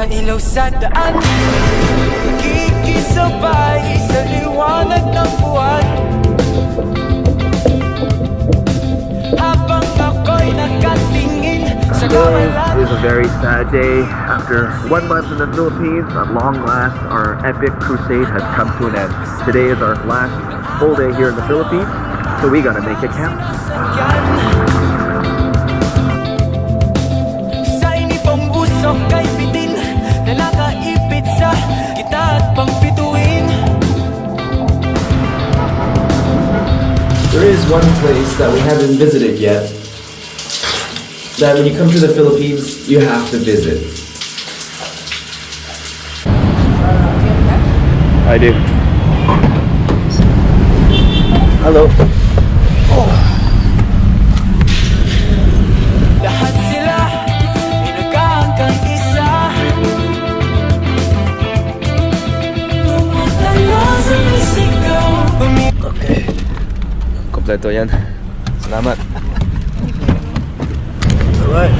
Mga ilaw sa daan, nakikisabay sa liwanag ng buwan. Habang ako'y nakatingin sa kawalan. It is a very sad day. After 1 month in the Philippines, at long last, our epic crusade has come to an end. Today is our last full day here in the Philippines, so we gotta make it count. Sa inipong usok kay bitin na nakaipit sa kita at pangpituin. There is one place that we haven't visited yet, that when you come to the Philippines, you have to visit. I do. Hello. Oh. Lahat sila inagkakang isa. Tumatala sa sigaw. Okay. Kompleto yan. Salamat. Alright.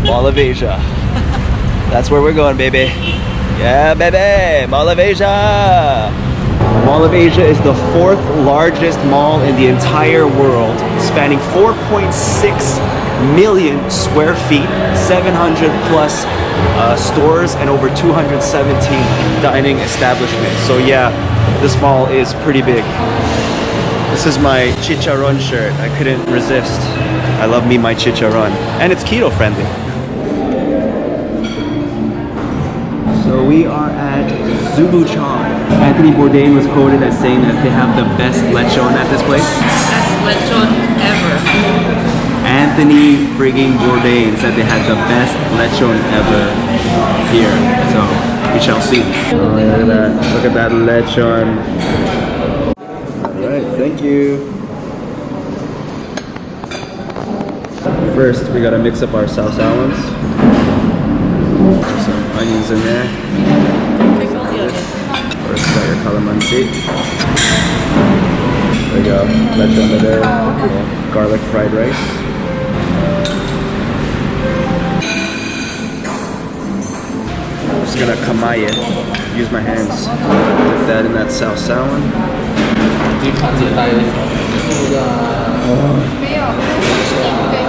Mall of Asia. That's where we're going, baby. Yeah, baby! Mall of Asia! Mall of Asia is the 4th largest mall in the entire world, spanning 4.6 million square feet, 700 plus stores, and over 217 dining establishments. So yeah, this mall is pretty big. This is my chicharron shirt. I couldn't resist. I love me my chicharron. And it's keto friendly. So we are at Sumunod. Anthony Bourdain was quoted as saying that they have the best lechon at this place. Best lechon ever. Anthony frigging Bourdain said they had the best lechon ever here. So we shall see. Oh, look at that. Look at that lechon. Alright, thank you. First, we gotta mix up our sausawan. Some onions in there. Take all the onions. First, got your calamansi. There you go. Lechon over there. Garlic fried rice. I'm just gonna kamaye it. Use my hands. Dip that in that sausawan.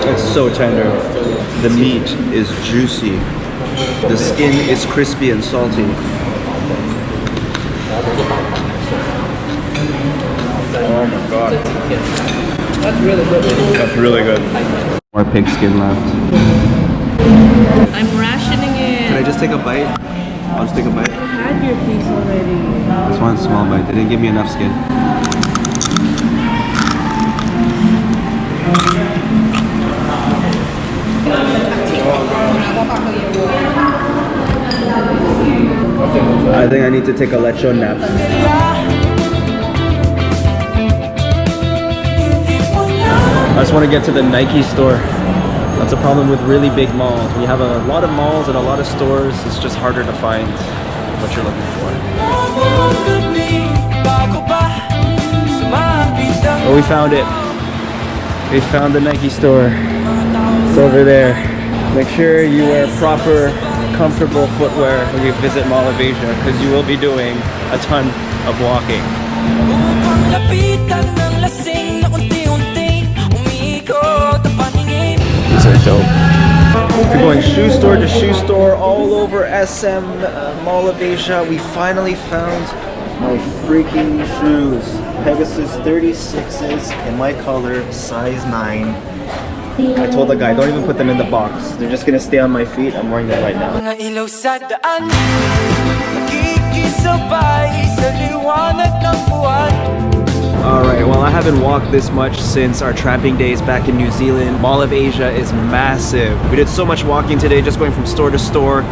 It's so tender. The meat is juicy. The skin is crispy and salty. Oh my god. That's really good. That's really good. More pigskin left. I'm rationing it. Can I just take a bite? I'll just take a bite. I had your piece already. Just one small bite. They didn't give me enough skin. I think I need to take a lechon nap. I just want to get to the Nike store. That's a problem with really big malls. When you have a lot of malls and a lot of stores, it's just harder to find what you're looking for. Oh, we found it. We found the Nike store. It's over there. Make sure you wear proper, comfortable footwear when you visit Mall of Asia, because you will be doing a ton of walking. These are dope. We're going shoe store to shoe store all over SM Mall of Asia. We finally found my freaking shoes. Pegasus 36s in my color, size 9. I told the guy, don't even put them in the box. They're just gonna stay on my feet. I'm wearing them right now. Alright, well I haven't walked this much since our tramping days back in New Zealand. Mall of Asia is massive. We did so much walking today, just going from store to store.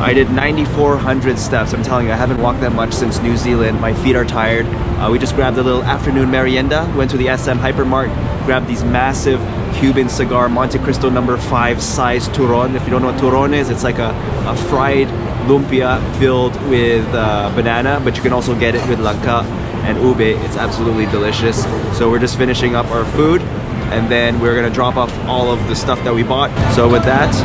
I did 9,400 steps. I'm telling you, I haven't walked that much since New Zealand. My feet are tired. We just grabbed a little afternoon merienda, went to the SM Hypermart, grabbed these massive Cuban cigar Monte Cristo number 5 size turon. If you don't know what turon is, it's like a fried lumpia filled with banana, but you can also get it with langka and ube. It's absolutely delicious. So we're just finishing up our food. and then we're gonna drop off all of the stuff that we bought. So with that,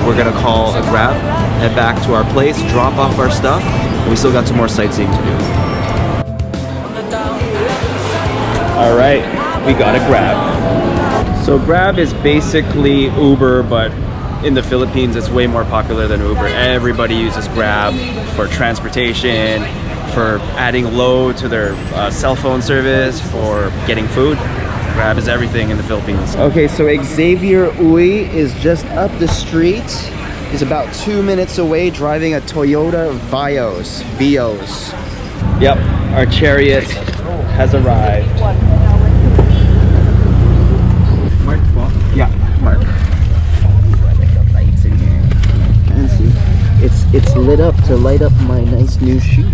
we're gonna call a Grab, head back to our place, drop off our stuff, and we still got some more sightseeing to do. All right, we got a Grab. So Grab is basically Uber, but in the Philippines, it's way more popular than Uber. Everybody uses Grab for transportation, for adding load to their cell phone service, for getting food. Grab is everything in the Philippines. Okay, so Xavier Uy is just up the street. He's about 2 minutes away driving a Toyota Vios. Yep, our chariot has arrived. Mark po. Yeah, Mark. Fancy. It's lit up to light up my nice new shoes.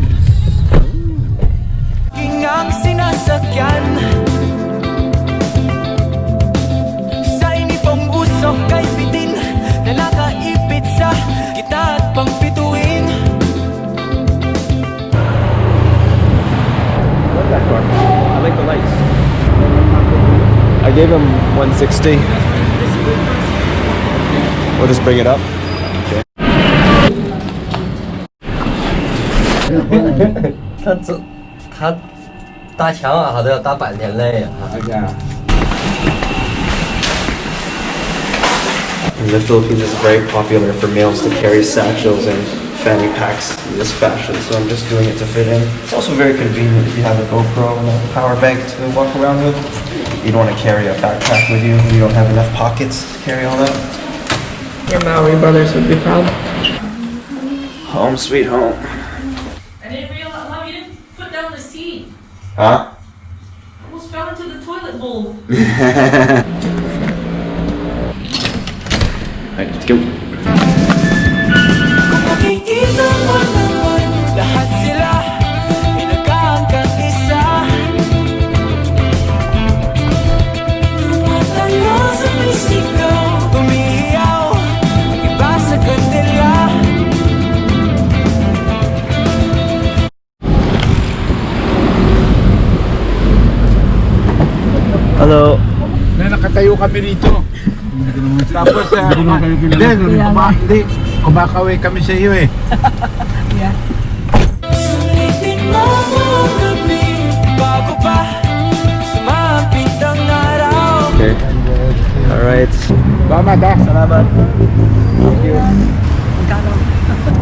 Ang sinasakyan sa inipong usok kay bitin na nakaipit sa kita at pangpituin. That car. I like the lights. I gave him 160. We'll just bring it up. Okay. 他搭墙啊，好像要搭半天累啊。 In the Philippines, it's very popular for males to carry satchels and fanny packs in this fashion, so I'm just doing it to fit in. It's also very convenient if you have a GoPro and a power bank to walk around with. You don't want to carry a backpack with you, you don't have enough pockets to carry all that. Your Maori brothers would be proud. Home sweet home. I didn't realize how you didn't put down the seat. Huh? Almost fell into the toilet bowl. Alright, let's go. Kung makikita mo naman, lahat sila ay nagkaangkat isa. Tumatalo sa may sigaw, umiiyaw, ang iba sa kandila. Hello. Na nakatayo kami rito. Tapos, hindi, kumakaway kami sa iyo eh. Sulitin mo ang gabi, bago pa sumapit ang araw. Okay. Alright. Salamat ha. Salamat. Thank you.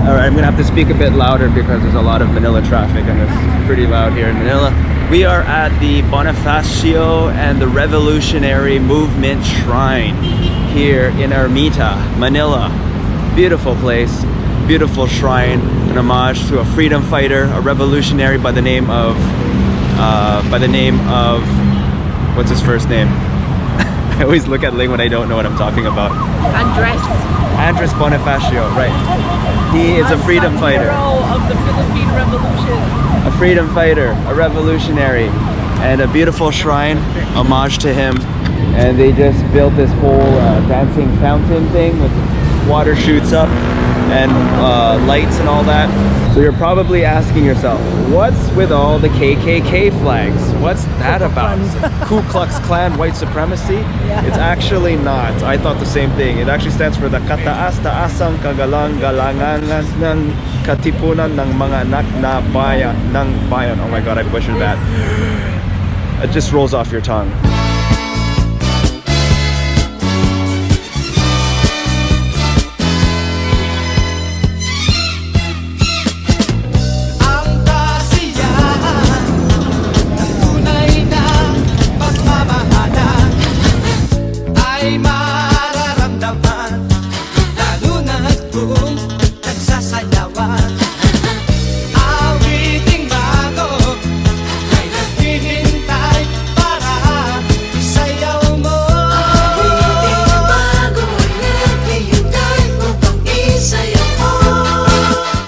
Alright, I'm gonna have to speak a bit louder because there's a lot of Manila traffic and it's pretty loud here in Manila. We are at the Bonifacio and the Revolutionary Movement Shrine here in Ermita, Manila. Beautiful place, beautiful shrine, an homage to a freedom fighter, a revolutionary by the name of what's his first name? I always look at Ling when I don't know what I'm talking about. Andres Bonifacio, right. He is a freedom fighter. Hero of the Philippine Revolution. A freedom fighter, a revolutionary, and a beautiful shrine, homage to him. And they just built this whole dancing fountain thing with water shoots up and lights and all that. So you're probably asking yourself, what's with all the KKK flags? What's that about? Ku Klux Klan white supremacy? It's actually not. I thought the same thing. It actually stands for the Kataas-taasang Kagalang-galangan ng Katipunan ng mga anak na bayan ng bayan. Oh my god, I butchered that. It just rolls off your tongue.